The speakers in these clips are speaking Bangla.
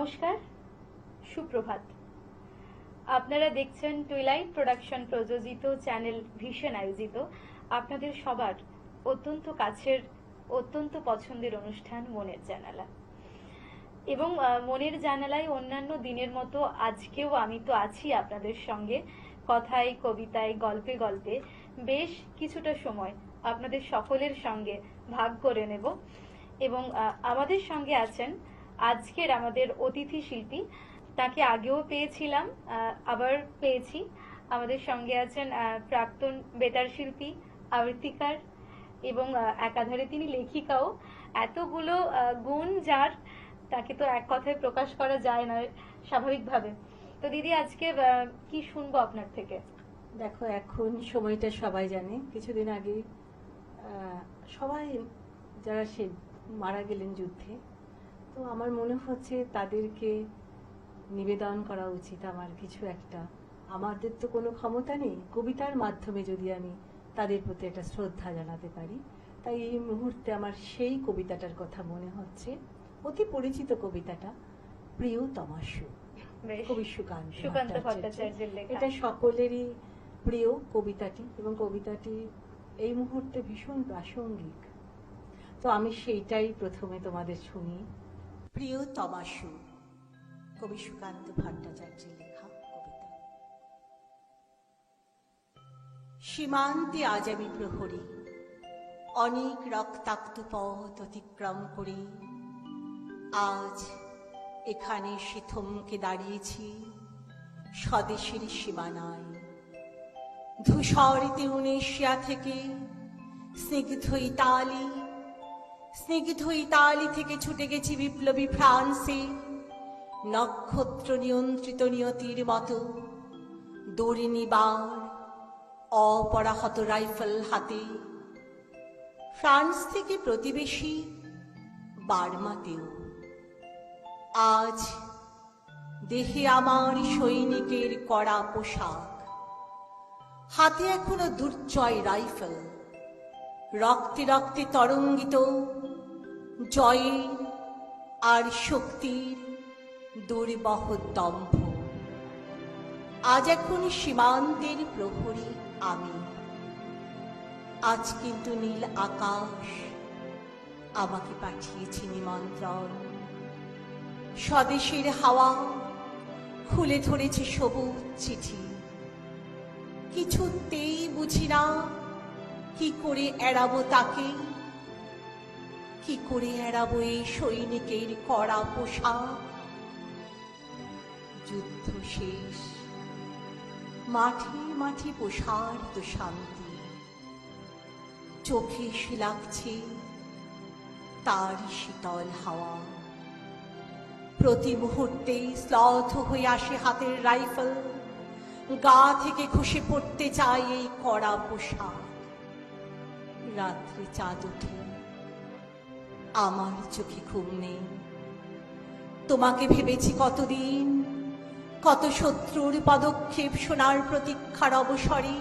নমস্কার, সুপ্রভাত। আপনারা দেখছেন টুইলাইট প্রোডাকশন প্রযোজিত চ্যানেল ভিশন আয়োজিত আপনাদের সবার অত্যন্ত কাছের, অত্যন্ত পছন্দের অনুষ্ঠান মনের জানালা। এবং মনের জানালায় অন্যান্য দিনের মতো আজকেও আমি তো আছি আপনাদের সঙ্গে, কথায়, কবিতায়, গল্পে গল্পে বেশ কিছুটা সময় আপনাদের সকলের সঙ্গে ভাগ করে নেব। এবং আমাদের সঙ্গে আছেন আজকের আমাদের অতিথি শিল্পী। তাকে আগেও পেয়েছিলাম, আবার পেয়েছি। আমাদের সঙ্গে আছেন প্রাক্তন বেতার শিল্পী, আবৃত্তিকার এবং একাধারে তিনি লেখিকাও। এতগুলো গুণ যার, তাকে তো এক কথায় প্রকাশ করা যায় না স্বাভাবিকভাবে। তো দিদি, আজকে কি শুনবো আপনার থেকে? দেখো, এখন সময়টা সবাই জানে। কিছুদিন আগে সবাই যারা সে মারা গেলেন যুদ্ধে, তো আমার মনে হচ্ছে তাদেরকে নিবেদন করা উচিত আমার কিছু একটা। আমাদের তো কোনো ক্ষমতা নেই, কবিতার মাধ্যমে যদি আমি তাদের প্রতি একটা শ্রদ্ধা জানাতে পারি, তাই এই মুহূর্তে আমার সেই কবিতাটার কথা মনে হচ্ছে। অতি পরিচিত কবিতাটা, প্রিয়তমা সু, কবি সুকান্ত ভট্টাচার্যের লেখা। এটা সকলেরই প্রিয় কবিতাটি, এবং কবিতাটি এই মুহূর্তে ভীষণ প্রাসঙ্গিক। তো আমি সেইটাই প্রথমে তোমাদের শুনি। প্রিয়তমা সু, কবি সুকান্ত ভট্টাচার্যের লেখা কবিতা। সীমান্তে আজ আমি প্রহরী, অনেক রক্তাক্ত পথ অতিক্রম করে আজ এখানে সে থমকে দাঁড়িয়েছি স্বদেশের সীমানায়। ধূসর তিউনেশিয়া থেকে স্নিগ্ধ ইতালি থেকে ছুটে গেছি বিপ্লবী ফ্রান্সে, নক্ষত্র নিয়ন্ত্রিত নিয়তির মতো দৌড়িনিবার অপরাহত রাইফেল হাতে। ফ্রান্স থেকে প্রতিবেশী বার্মাতেও আজ দেহে আমার সৈনিকের কড়া পোশাক, হাতে এখনো দুর্জয় রাইফেল, রক্তে রক্তে তরঙ্গিত জয়ের আর শক্তির দুর্বহ দম্ভ। আজ এখন সীমান্তের প্রহরী আমি। আজ কিন্তু নীল আকাশ আমাকে পাঠিয়েছে নিমন্ত্রণ। স্বদেশের হাওয়া খুলে ধরেছে সবুজ চিঠি। কিছুতেই বুঝি না কি করে এড়াবো তাকে, কি করে এড়াবো এই সৈনিকের কড়া পোশাক। যুদ্ধ শেষ, মাঠে মাঠে প্রসারিত শান্তি, চোখে এসে লাগছে তার শীতল হাওয়া। প্রতি মুহূর্তে শ্লথ হয়ে আসে হাতের রাইফেল, গা থেকে খসে পড়তে চায় এই কড়া পোশাক। রাত্রে চাঁদ ওঠে, আমার চোখে ঘুম নেই। তোমাকে ভেবেছি কতদিন, কত শত্রুর পদক্ষেপ শোনার প্রতীক্ষার অবসরে,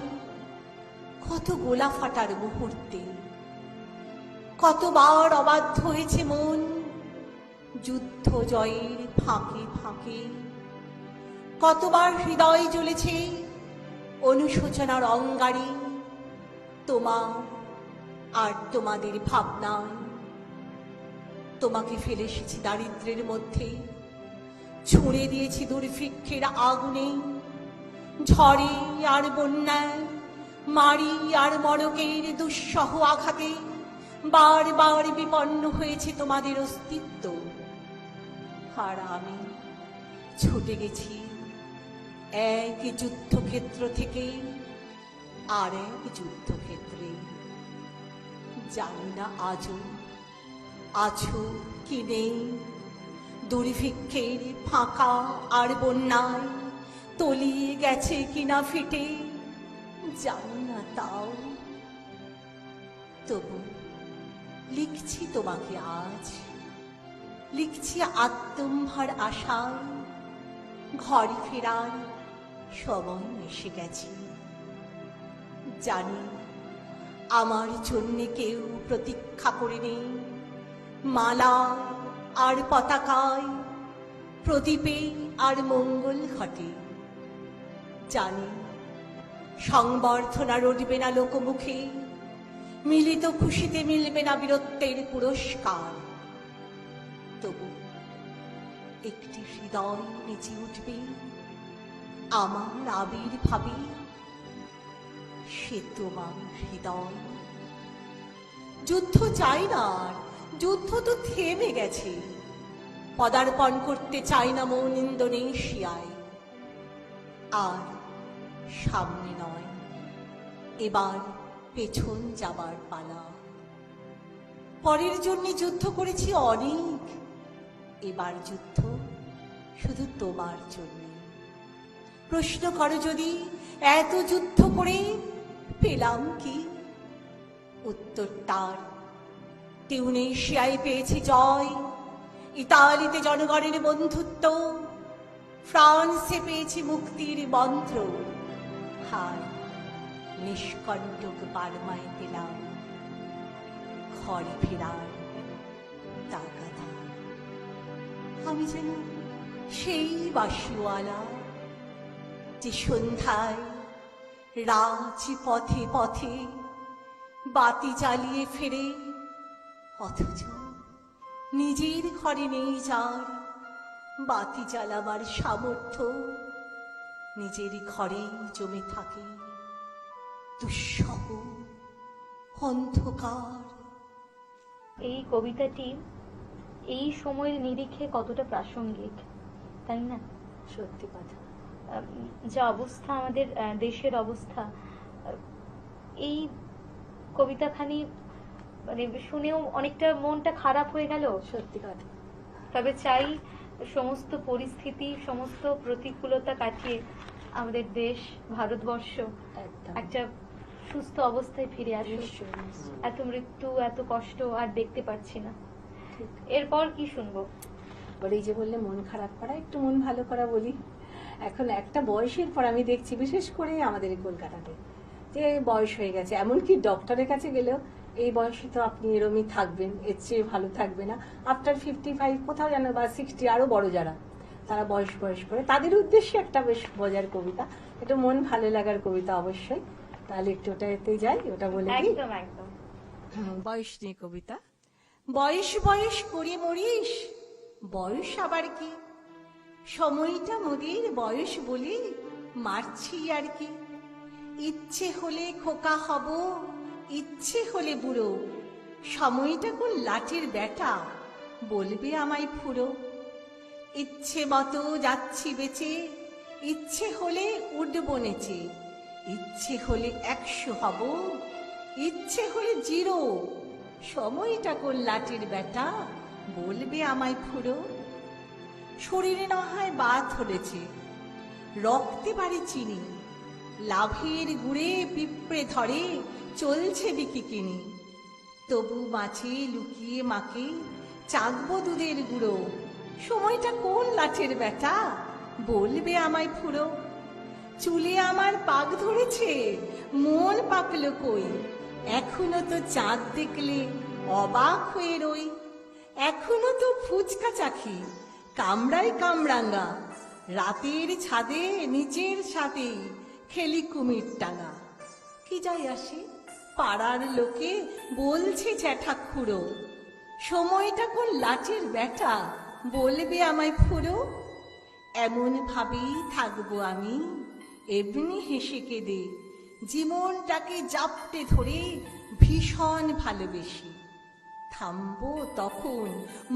কত গোলা ফাটার মুহূর্তে, কতবার অবাধ্য হয়েছে মন যুদ্ধ জয়ের ফাঁকে ফাঁকে, কতবার হৃদয় জ্বলেছে অনুশোচনার অঙ্গারে তোমার আর তোমাদের ভাবনায়। তোমাকে ফেলে এসেছি দারিদ্র্যের মধ্যে, ছুঁড়ে দিয়েছি দুর্ভিক্ষের আগুনে, ঝড়ে আর বন্যায়, মারি আর মড়কের দুঃসহ আঘাতে বারবার বিপন্ন হয়েছে তোমাদের অস্তিত্ব। আর আমি ছুটে গেছি এক যুদ্ধক্ষেত্র থেকে আর এক যুদ্ধক্ষেত্রে। জানি না আজও আছো কি নেই, দুর্ভিক্ষের ফাঁকা আর বন্যায় তলিয়ে গেছে কিনা ফিটে, জানি না তাও। তবু লিখছি তোমাকে আজ, লিখছি আত্মম্ভার আশায়। ঘরে ফেরার সময় এসে গেছে। জানি আমার জন্যে কেউ প্রতীক্ষা করে নেই মালা আর পতাকায়, প্রদীপে আর মঙ্গল ঘটে। জানি সংবর্ধনা রটবে না লোকমুখে, মিলিত খুশিতে মিলবে না বীরত্বের পুরস্কার। তবু একটি হৃদয় নেচে উঠবে আমার আবির্ভাবে, সে তোমার হৃদয়। যুদ্ধ চাই না আর, যুদ্ধ তো থেমে গেছে। পদার্পণ করতে চাই না মন ইন্দোনেশিয়ায়। আর সামনে নয়, এবার পেছন যাবার পালা। পরের জন্য যুদ্ধ করেছি অনেক, এবার যুদ্ধ শুধু তোমার জন্য। প্রশ্ন করো যদি এত যুদ্ধ করে পেলাম কি? উত্তর তার টিউনেশিয়ায় পেয়েছি জয়, ইতালিতে জনগণের বন্ধুত্ব, ফ্রান্সে পেয়েছি মুক্তির মন্ত্র, হায় নিষ্কণ্টক বার্মায় পেলাম ঘরে ফেরার তাগাদা। আমি যেন সেই বাঁশিওয়ালা যে সন্ধ্যায় রাজপথে পথে বাতি জ্বালিয়ে ফেরে, অথচ নিজের ঘরে নেই যার বাতি জ্বালাবার সামর্থ্য। নিজের ঘরেই জমে থাকে দুঃসহ অন্ধকার। এই কবিতাটি এই সময়ের নিরিখে কতটা প্রাসঙ্গিক, তাই না? সত্যি কথা। যা অবস্থা আমাদের দেশের অবস্থা, এই কবিতাখানি মানে শুনেও অনেকটা মনটা খারাপ হয়ে গেল। সত্যি কথা। তবে চাই সমস্ত পরিস্থিতি, সমস্ত প্রতিকূলতা কাটিয়ে আমাদের দেশ ভারতবর্ষ একদম। একটা সুস্থ অবস্থায় ফিরে আসুক। নিশ্চয়ই, নিশ্চয়ই। এত মৃত্যু, এত কষ্ট আর দেখতে পাচ্ছি না। ঠিক। এরপর কি শুনবো? এবার এই যে বললে মন খারাপ করা, একটু মন ভালো করা বলি। এখন একটা বয়সের পর আমি দেখছি, বিশেষ করে আমাদের এই কলকাতাতে, যে বয়স হয়ে গেছে, এমনকি ডক্টরের কাছে গেলেও এই বয়সে তো আপনি এরমই থাকবেন, এর চেয়ে ভালো থাকবে না। আফটার 55 কোথাও যেন, বা 60, আরো বড় যারা, তারা বয়স করে, তাদের উদ্দেশ্যে একটা বেশ মজার কবিতা, একটু মন ভালো লাগার কবিতা অবশ্যই। তাহলে একটু ওটাতে যাই, ওটা বলে দিই। একদম একদম। বয়স নিয়ে কবিতা। বয়স বয়স করে মরিস, বয়স আবার কি? সময়টা মোদের বয়স বলে মারছি আর কি। ইচ্ছে হলে খোকা হব, ইচ্ছে হলে বুড়ো, সময়টা কোন লাঠির ব্যাটা, বলবে আমায় ফুরো। ইচ্ছে মতো যাচ্ছি বেঁচে, ইচ্ছে হলে উঠবো নেচে, ইচ্ছে হলে 100 হব, ইচ্ছে হলে 0, সময়টা কোন লাঠির ব্যাটা, বলবে আমায় ফুরো। শরীরে না হয় বাত ধরেছে, রক্তে বাড়ি চিনি, লাভের গুড়ে পিঁপড়ে ধরে চলছে বিকিকিনি। তবু মাছে লুকিয়ে মাকে চাকবো দুধের গুঁড়ো, সময়টা কোন লাঠের ব্যাটা, বলবে আমায় ফুরো। চুলে আমার পাক ধরেছে, মন পাকলো কই, এখনো তো চাঁদ দেখলে অবাক হয়ে রই। এখনো তো ফুচকা চাখি, কামড়ায় কামরাঙ্গা, রাতের ছাদে নিচের সাথে খেলি কুমির টাঙা। কি যাই আসে, পাড়ার লোকে বলছে জ্যাঠা খুড়ো, সময়টা কোন লাঠের ব্যাটা, বলবে আমায় ফুরো। এমন ভাবেই থাকবো আমি, এমনি হেসে কেঁদে, জীবনটাকে জাপটে ধরে ভীষণ ভালোবেসে। থামবো তখন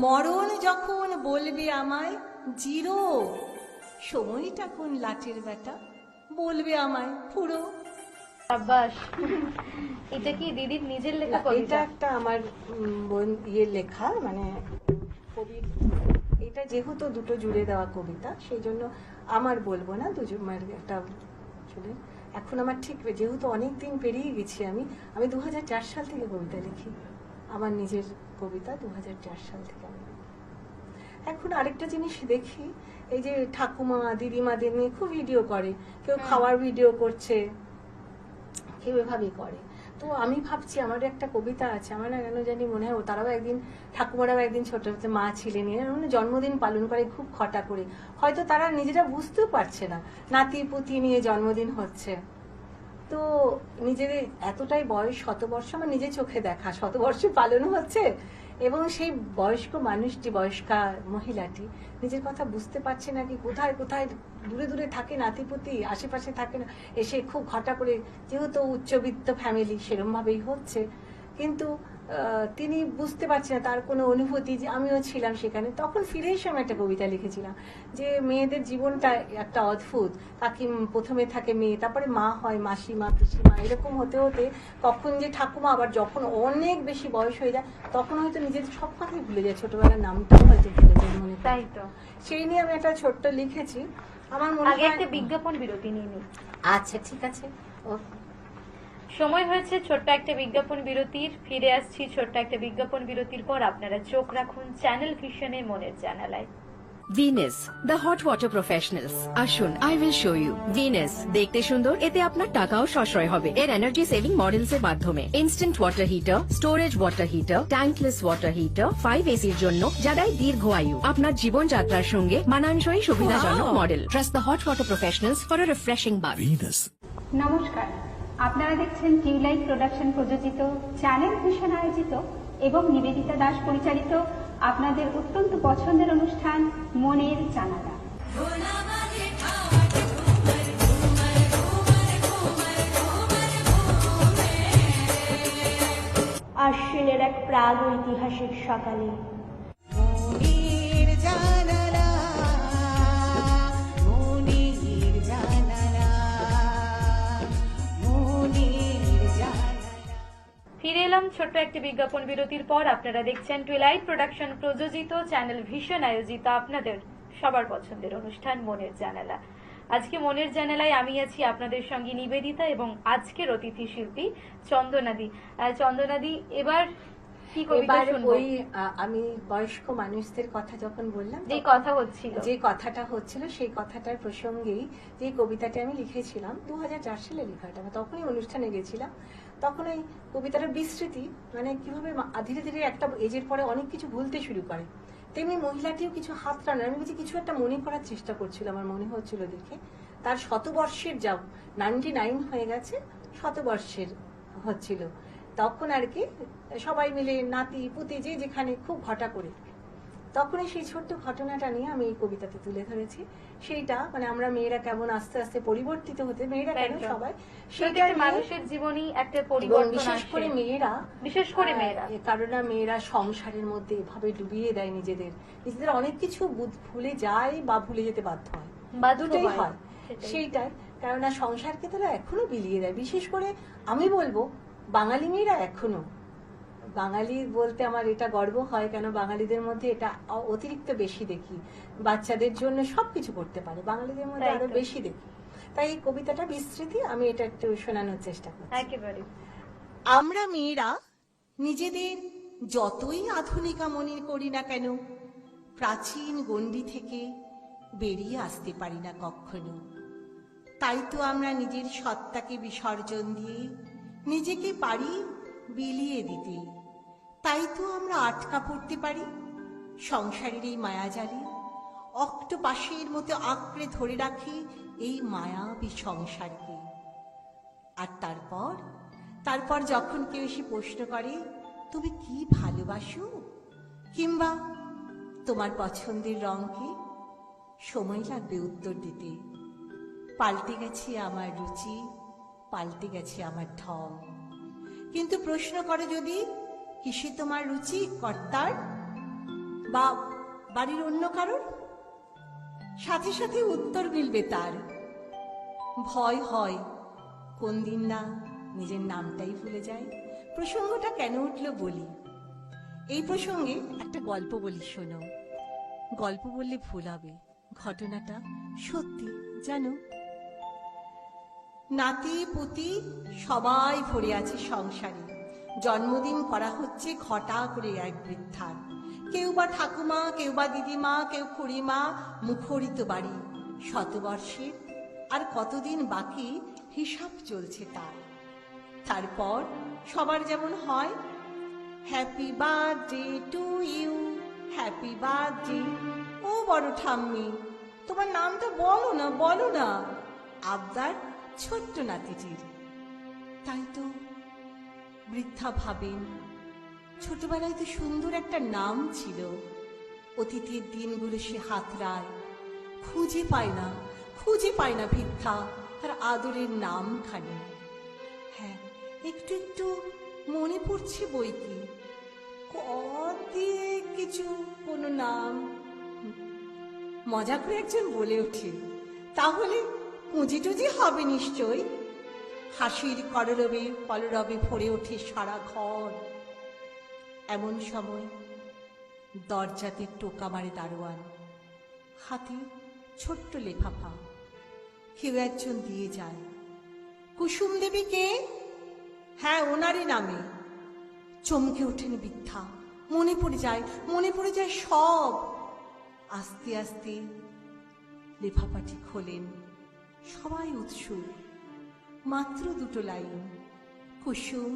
মরণ যখন বলবে আমায় 0, সময়টা কোন লাঠের ব্যাটা, বলবে আমায় ফুরো। সাব্বাস। এটা কি দিদির নিজের লেখা এটা কবিতা? একটা আমার বোন লেখা, মানে কবির, এটা যেহেতু দুটো জুড়ে দেওয়া কবিতা, সেই জন্য আমার বলবো না, দুজনের একটা চলে। এখন আমার ঠিক, যেহেতু অনেক দিন পেরিয়ে গেছি, আমি 2004 সাল থেকে কবিতা লিখি, আমার নিজের কবিতা 2004 সাল থেকে আমি। এখন আরেকটা জিনিস দেখি, এই যে ঠাকুমা দিদিমাদের নিয়ে খুব ভিডিও করে, কেউ খাওয়ার ভিডিও করছে, কেউ এভাবেই করে। তো আমি ভাবছি আমার একটা কবিতা আছে, আমার না কেন জানি মনে হয় তারাও একদিন, ঠাকুমারাও একদিন ছোট হতে মা ছিলেন, মানে জন্মদিন পালন করে খুব খটা করে, হয়তো তারা নিজেরা বুঝতেও পারছে না নাতি পুতি নিয়ে জন্মদিন হচ্ছে। তো নিজেদের এতটাই বয়স, শতবর্ষ আমার নিজে চোখে দেখা, শতবর্ষ পালনও হচ্ছে, এবং সেই বয়স্ক মানুষটি, বয়স্কা মহিলাটি নিজের কথা বুঝতে পারছে না, কি কোথায় কোথায় দূরে দূরে থাকে নাতিপুতি, আশেপাশে থাকে না, এসে খুব ঘটা করে, যেহেতু উচ্চবিত্ত ফ্যামিলি সেরকম ভাবেই হচ্ছে, কিন্তু তিনি বুঝতে পারছেন না, তার কোনো অনুভূতি যে আমিও ছিলাম সেখানে। তখন ফিরে এসে আমি একটা কবিতা লিখেছিলাম যে মেয়েদের জীবনটা একটা অদ্ভুত, তাকে প্রথমে থাকে মেয়ে, তারপরে মা হয়, মাসিমা, পিসিমা, এরকম হতে হতে কখন যে ঠাকুমা, আবার যখন অনেক বেশি বয়স হয়ে যায় তখন হয়তো নিজেদের সব কথাই ভুলে যায়, ছোটবেলার নামটাও হয়তো ভুলে যায় মনে। তাই তো, সেই নিয়ে আমি একটা ছোট্ট লিখেছি। আমার মনে আগে হয় একটা বিজ্ঞাপন বিরতি নিয়ে নিই। আচ্ছা ঠিক আছে, সময় হয়েছে ছোট্ট একটা বিজ্ঞাপন বিরতির। ফিরে আসছি ছোট্ট একটা বিজ্ঞাপন বিরতির পর। আপনারা চোখ রাখুন চ্যানেল ভিশনে, মনের জানালায়। Venus the hot water professionals. আসুন, I will show you. Venus দেখতে সুন্দর, এতে আপনার টাকাও সাশ্রয় হবে এর এনার্জি সেভিং মডেলস এর মাধ্যমে। Instant water heater, storage water heater, tankless water heater, 5 এসির জন্য যা দেয় দীর্ঘ আয়ু। আপনার জীবনযাত্রার সঙ্গে মানানসই সুবিধাজনক model. Trust the hot water professionals for a refreshing bath. নমস্কার, আপনারা দেখছেন টিউলাইট প্রোডাকশন প্রযোজিত, চ্যানেল ভিশন আয়োজিত এবং নিবেদিতা দাস পরিচালিত আপনাদের অত্যন্ত পছন্দের অনুষ্ঠান মনের জানালা। আশ্বিনের এক প্রাগ ঐতিহাসিক সকালে মনের জানালা, মনের জানালা, মনের জানালা। ফিরে এলাম ছোট্ট একটি বিজ্ঞাপন বিরতির পর। আপনারা দেখছেন টুইলাইট প্রোডাকশন প্রযোজিত, চ্যানেল ভিশন আয়োজিত আপনাদের সবার পছন্দের অনুষ্ঠান মনের জানালা। আজকে মনের জানালায় আমি আছি আপনাদের সঙ্গে নিবেদিতা এবং আজকের অতিথি শিল্পী চন্দনাদি। চন্দনাদি, এবার কি কবিতা এবার শুনবো? ওই আমি বয়স্ক মানুষদের কথা যখন বললাম, যে কথা হচ্ছিল, যে কথাটা হচ্ছিল সেই কথাটার প্রসঙ্গেই যে কবিতাটি আমি লিখেছিলাম 2004 সালে লেখা, আমি তখনই অনুষ্ঠানে গেছিলাম। তখন এই কবিতাটার বিস্মৃতি, মানে কিভাবে ধীরে ধীরে একটা এজের পরে অনেক কিছু ভুলতে শুরু করে, তেমনি মহিলাটিও কিছু হাত টানা, আমি কিছু একটা মনে করার চেষ্টা করছিল, আমার মনে হচ্ছিল দেখে। তার শতবর্ষের যা 99 হয়ে গেছে, শতবর্ষের হচ্ছিল তখন আর কি, সবাই মিলে নাতি পুতি যে যেখানে খুব ঘটা করে, তখনই সেই ছোট্ট ঘটনাটা নিয়ে আমি এই কবিতাতে তুলে ধরেছি। সেইটা মানে আমরা মেয়েরা কেমন আস্তে আস্তে পরিবর্তিত হতে, মেয়েরা কেন সবাই, সেটা মানুষের জীবনই একটা এবং পরিবর্তন, বিশেষ করে মেয়েরা, বিশেষ করে মেয়েরা, কারণ মেয়েরা সংসারের মধ্যে এভাবে ডুবিয়ে দেয় নিজেদের, নিজেদের অনেক কিছু ভুলে যায় বা ভুলে যেতে বাধ্য হয়, বা দুটোই হয়। সেটাই। সেইটাই, কেননা সংসারকে তারা এখনো বিলিয়ে দেয়। বিশেষ করে আমি বলবো বাঙালি মেয়েরা এখনো, বাঙালি বলতে আমার এটা গর্ব হয়, কেন বাঙালিদের মধ্যে এটা অতিরিক্ত বেশি দেখি, বাচ্চাদের জন্য সবকিছু করতে পারে, বাঙালিদের মধ্যে আরো বেশি দেখি। তাই এই কবিতাটা বিস্মৃতি, আমি এটা একটু শোনানোর চেষ্টা করছি। একেবারে। আমরা মেয়েরা নিজেদের যতই আধুনিকা মনে করি না কেন, প্রাচীন গণ্ডি থেকে বেরিয়ে আসতে পারি না কখনো। তাই তো আমরা নিজের সত্তাকে বিসর্জন দিয়ে নিজেকে পারি বিলিয়ে দিতে। তাই তো আমরা আটকা পড়তে পারি সংসারের এই মায়াজালে, অক্টোপাসের মতো আঁকড়ে ধরে রাখি এই মায়াবী সংসারকে। আর তারপর যখন কেউ এসে প্রশ্ন করে তুমি কি ভালোবাসো কিংবা তোমার পছন্দের রং কি, সময় লাগবে উত্তর দিতে। পাল্টে গেছে আমার রুচি, পাল্টে গেছে আমার ঢং। কিন্তু প্রশ্ন করে যদি কিসে তোমার রুচি, কর্তার বা বাড়ির অন্য কারোর, সাথে সাথে উত্তর মিলবে তার। ভয় হয় কোন দিন না নিজের নামটাই ভুলে যায়। প্রসঙ্গটা কেন উঠলো বলি, এই প্রসঙ্গে একটা গল্প বলি শোনো। গল্প বললে ভুল হবে, ঘটনাটা সত্যি জানো। নাতি পুতি সবাই ভরে আছে সংসারে, জন্মদিন করা হচ্ছে ঘটা করে এক বৃদ্ধার। কেউ বা ঠাকুমা, কেউ বা দিদিমা, কেউ খুড়িমা, মুখরিত বাড়ি, শতবর্ষের আর কতদিন বাকি হিসাব চলছে তার। তারপর সবার যেমন হয়, happy birthday to you, happy birthday. ও বড় ঠাম্মি, তোমার নামটা বলো না, বলো না। আবদার ছোট্ট নাতিটির। তাই তো বৃদ্ধা ভাবেন, ছোটবেলায় তো সুন্দর একটা নাম ছিল, অতীতের দিনগুলো সে হাতড়ায়, খুঁজে পায় না, খুঁজে পায় না বৃদ্ধা তার আদরের নামখানি। হ্যাঁ, একটু একটু মনে পড়ছে বই কি, দিয়ে কিছু কোনো নাম। মজা করে একজন বলে ওঠে, তাহলে পুঁজি টুজি হবে নিশ্চয়। হাসির কলরবে ভরে ওঠে সারা ঘর। এমন সময় দরজাতে টোকা মারে দারোয়ান, হাতে ছোট্ট লেফাফা। কেউ একজন দিয়ে যায়। কুসুম দেবীকে? হ্যাঁ, ওনারই নামে। চমকে ওঠেন বৃদ্ধা, মনে পড়ে যায় সব। আস্তে আস্তে লেফাফাটি খোলেন, সবাই উৎসুক। মাত্র দুটো লাইন, কুসুম,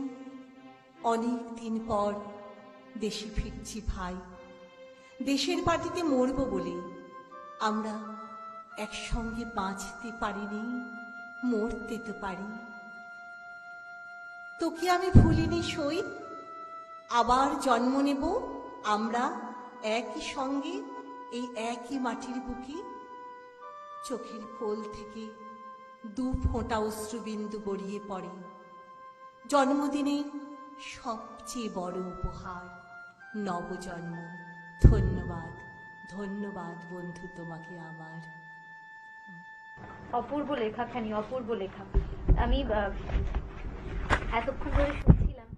অনেক দিন পর দেশে ফিরছি ভাই, দেশের মাটিতে মরব বলে আমরা একসঙ্গে বাঁচতে পারিনি, মরতে তো পারি। তোকে আমি ভুলিনি সই, আবার জন্ম নেব আমরা একই সঙ্গে এই একই মাটির বুকে। চোখের কোল থেকে দু ফোঁটা অশ্রুবিন্দু গড়িয়ে পড়ে। জন্মদিনের সবচেয়ে বড় উপহার, নবজন্ম। ধন্যবাদ, ধন্যবাদ বন্ধু তোমাকে আমার। অপূর্ব লেখাখানি, অপূর্ব লেখা। আমি এতক্ষণ ধরে শুনছিলাম,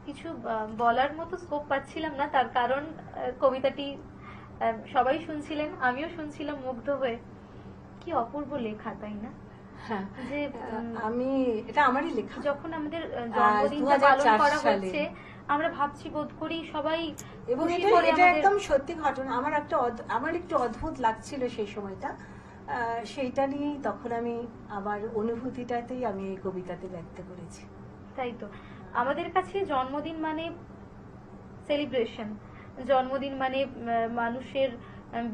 কিছু বলার মতো স্কোপ পাচ্ছিলাম না, তার কারণ কবিতাটি সবাই শুনছিলেন, আমিও শুনছিলাম মুগ্ধ হয়ে। কি অপূর্ব লেখা, তাই না? হ্যাঁ, যে আমি এটা আমারই লেখা। যখন আমাদের জন্মদিনটা পালন করা হচ্ছে, আমরা ভাবছি বোধ করি সবাই, এবং এটা একদম সত্যি ঘটনা। আমার একটু অদ্ভুত লাগছিল সেই সময়টা, সেইটা নিয়েই তখন আমি আমার অনুভূতিটাতেই আমি এই কবিতাতে ব্যক্ত করেছি। তাই তো, আমাদের কাছে জন্মদিন মানে সেলিব্রেশন, জন্মদিন মানে মানুষের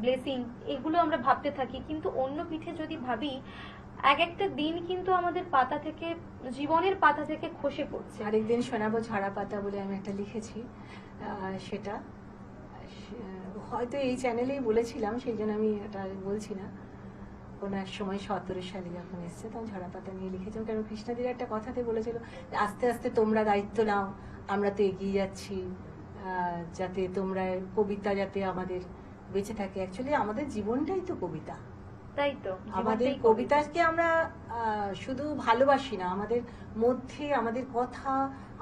ব্লেসিং, এগুলো আমরা ভাবতে থাকি। কিন্তু অন্য পিঠে যদি ভাবি, এক একটা দিন কিন্তু আমাদের পাতা থেকে, জীবনের পাতা থেকে খসে পড়ছে। আরেকদিন শোনাবো ঝরা পাতা বলে আমি একটা লিখেছি, সেটা হয়তো এই চ্যানেলেই বলেছিলাম, সেই জন্য আমি এটা বলছি না। কোনো এক সময় 17 সালে যখন এসছে, তখন ঝরা পাতা নিয়ে লিখেছিলাম। কারণ কৃষ্ণাদির একটা কথাতে বলেছিল, আস্তে আস্তে তোমরা দায়িত্ব নাও, আমরা তো এগিয়ে যাচ্ছি, যাতে তোমরা কবিতা যাতে আমাদের বেঁচে থাকে। অ্যাকচুয়ালি আমাদের জীবনটাই তো কবিতা। তাই তো, আমাদের কবিতাকে আমরা শুধু ভালোবাসি না, আমাদের মধ্যে আমাদের কথা,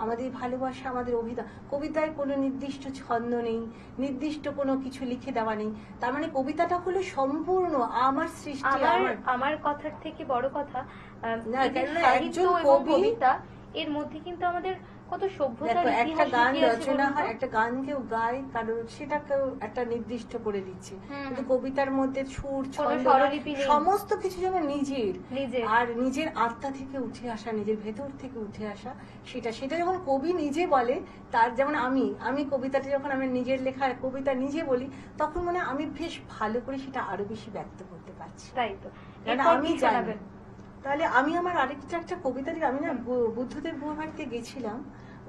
আমাদের ভালোবাসা, আমাদের অভিধান। কবিতায় কোনো নির্দিষ্ট ছন্দ নেই, নির্দিষ্ট কোনো কিছু লিখে দেওয়া নেই। তার মানে কবিতাটা হলো সম্পূর্ণ আমার সৃষ্টি। আমার কথার থেকে বড় কথা, একজন কবিতা, এর মধ্যে কিন্তু আমাদের কত সভ্যতা, একটা গান রচনা হয়, একটা গান কেউ গায়, কারণ সেটা কেউ একটা নির্দিষ্ট করে দিচ্ছে। কিন্তু কবিতার মধ্যে সুর, ছন্দ, সমস্ত কিছু যেন নিজের, আর নিজের আত্মা থেকে উঠে আসা, নিজের ভেতর থেকে উঠে আসা। সেটা যখন কবি নিজে বলে, তার যেমন আমি কবিতাটা যখন আমি নিজের লেখা কবিতা নিজে বলি, তখন মানে আমি বেশ ভালো করে সেটা আরো বেশি ব্যক্ত করতে পারছি। তাই তো, আমি জানি। তাহলে আমি আমার একটা কবিতা দিই। আমি না বুদ্ধদেব গুহাবাড়িতে গেছিলাম,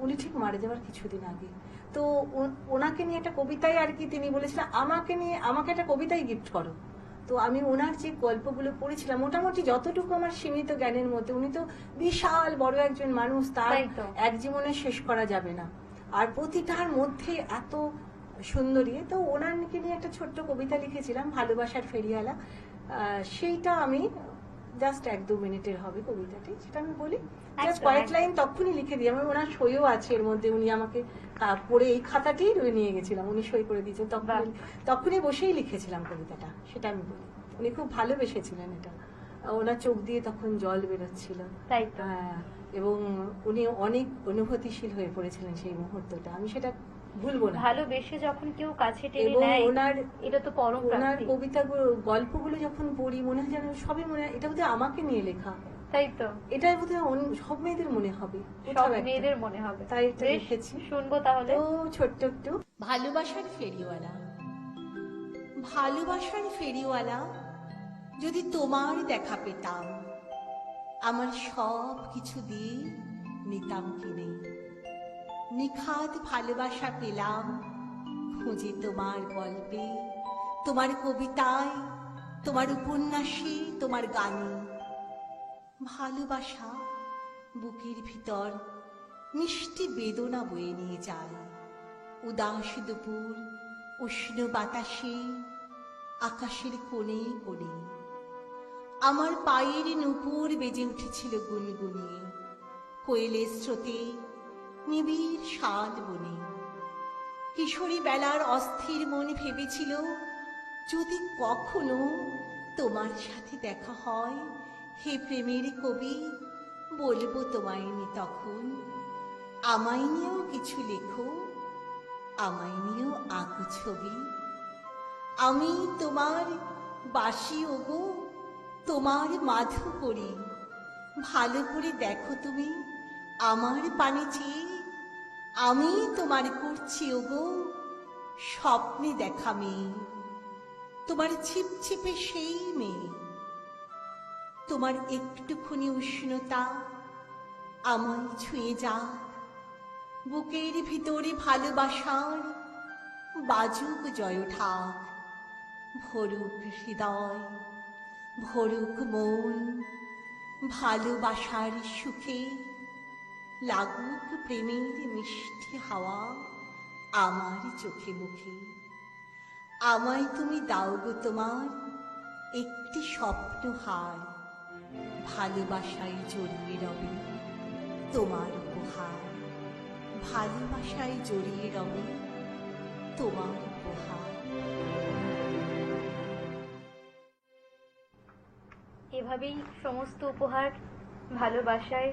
উনি ঠিক মারা যাওয়ার কিছুদিন আগে। তো ওনাকে নিয়ে একটা কবিতায় আর কি তিনি বলেছিলেন, আমাকে একটা কবিতাই গিফট করো। তো আমি ওনার যে গল্পগুলো পড়েছিলাম, মোটামুটি যতটুকু আমার সীমিত জ্ঞানের মধ্যে, উনি তো বিশাল বড় একজন মানুষ, তার এক জীবনে শেষ করা যাবে না, আর প্রতিটার মধ্যে এত সুন্দরী। তো ওনাকে নিয়ে একটা ছোট্ট কবিতা লিখেছিলাম, ভালোবাসার ফেরিওয়ালা। সেইটা আমি জাস্ট 1-2 মিনিটের হবে কবিতাটি, সেটা আমি বলি, জাস্ট কয়েক লাইন তখনই লিখে দিই। আমার ওনার সইও আছে এর মধ্যে, উনি আমাকে পড়ে এই খাতাটি নিয়ে গেছিলাম, উনি সই করে দিয়েছেন, তখনই বসেই লিখেছিলাম কবিতাটা, সেটা আমি বলি। উনি খুব ভালোবেসেছিলেন এটা, ওনার চোখ দিয়ে তখন জল বেরোচ্ছিল, এবং উনি অনেক অনুভূতিশীল হয়ে পড়েছিলেন সেই মুহূর্তটা, আমি সেটা ভুলবো না। ভালোবেসে যখন কেউ কাছে টেনে নেয়, এটা তো পরম প্রাপ্তি। ওনার কবিতাগুলো, গল্পগুলো যখন পড়ি, মনে হয় যেন সবই মনে হয় এটা বোধহয় আমাকে নিয়ে লেখা, তাই তো, এটাই বোধহয় সব মেয়েদের মনে হবে, সব কোথাও একটা। মেয়েদের মনে হবে। তাই এটা বেশ, লিখেছি। শুনবো তাহলে। তো ছোট্ট একটু ভালোবাসার ফেরিওয়ালা। ভালোবাসার ফেরিওয়ালা, যদি তোমার দেখা পেতাম, আমার সব কিছু দিয়ে নিতাম কিনে। নিখাদ ভালোবাসা পেলাম খুঁজে তোমার গল্পে, তোমার কবিতায়, তোমার উপন্যাসে, তোমার গানে। ভালোবাসা বুকের ভিতর মিষ্টি বেদনা বয়ে নিয়ে যায়। উদাস দুপুর, উষ্ণ বাতাসে, আকাশের কোণে কোণে আমার পায়ের নূপুর বেজে উঠেছিল গুনগুনিয়ে। কোয়েলের স্রোতে, নিবিড় শাল বনে। কিশোরী বেলার অস্থির মন ভেবেছিল, যদি কখনো তোমার সাথে দেখা হয়, হে প্রেমের কবি, বলবো তোমায় নি তখন, আমায় নিয়েও কিছু লেখো, আমায় নিয়েও আঁকো ছবি। আমি তোমার বাসি ওগো, তোমার মাধু করি। ভালো করে দেখো তুমি আমার পানে চেয়ে, আমি তোমার করছি ওগো স্বপ্নে দেখা মেয়ে। তোমার ছিপছিপে সেই মেয়ে, তোমার একটুখানি উষ্ণতা আমায় ছুঁয়ে যাক। বুকের ভিতরে ভালোবাসার বাজুক জয় ঢাক। ভরুক হৃদয়, ভরুক মন, ভালোবাসার সুখে লাগুক প্রেমের মিষ্টি হাওয়া আমার চোখে মুখে। আমায় তুমি দাও গো তোমার একটি স্বপ্নহার, ভালোবাসায় জড়িয়ে রবে তোমার উপহার। ভালোবাসায় জড়িয়ে রবে তোমার উপহার। এভাবেই সমস্ত উপহার ভালোবাসায়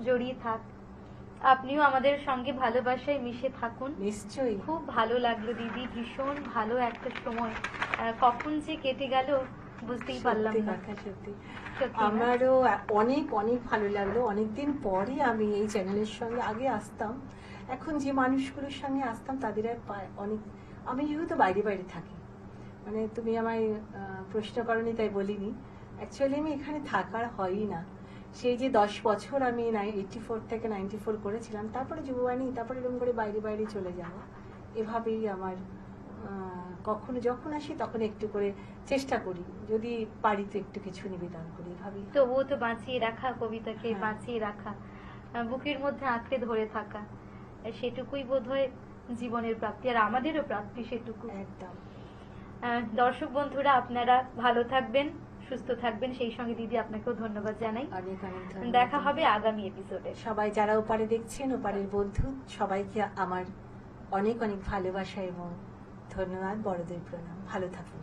জড়িয়ে থাক। আপনিও আমাদের সঙ্গে ভালোবাসায় মিশে থাকুন। নিশ্চয়ই। খুব ভালো লাগলো দিদি, ভীষণ ভালো একটা সময়। কখন যে কেটে গেল বুঝতেই পারলাম সত্যি না। কথা, সত্যি সত্যি না? আমারও অনেক অনেক ভালো লাগলো। অনেকদিন পরে আমি এই চ্যানেলের সঙ্গে, আগে আসতাম, এখন যে মানুষগুলোর সঙ্গে আসতাম তাদের আর অনেক, আমি যেহেতু বাইরে বাইরে থাকি, মানে তুমি আমায় প্রশ্ন করনি তাই বলিনি, অ্যাকচুয়ালি আমি এখানে থাকার হয়ই না। সেই যে 10 বছর আমি 84 থেকে 94 করেছিলাম, তারপরে যুববাণী, তারপরে এরকম করে বাইরে বাইরে চলে যাবো। এভাবেই আমার কখনো যখন আসি তখন একটু করে চেষ্টা করি, যদি পারি তো একটু কিছু নিবেদন করি, এভাবেই। তবুও তো বাঁচিয়ে রাখা, কবিতাকে হ্যাঁ। বাঁচিয়ে রাখা, বুকের মধ্যে আঁকড়ে ধরে থাকা, সেটুকুই বোধহয় জীবনের প্রাপ্তি, আর আমাদেরও প্রাপ্তি সেটুকু। একদম। দর্শক বন্ধুরা, আপনারা ভালো থাকবেন, সুস্থ থাকবেন, সেই সঙ্গে দিদি আপনাকেও ধন্যবাদ জানাই। অনেক অনেক ধন্যবাদ। দেখা হবে আগামী এপিসোডে। সবাই যারা ওপারে দেখছেন, ওপারের বন্ধু সবাইকে আমার অনেক অনেক ভালোবাসা এবং ধন্যবাদ, বড়দের প্রণাম। ভালো থাকুন।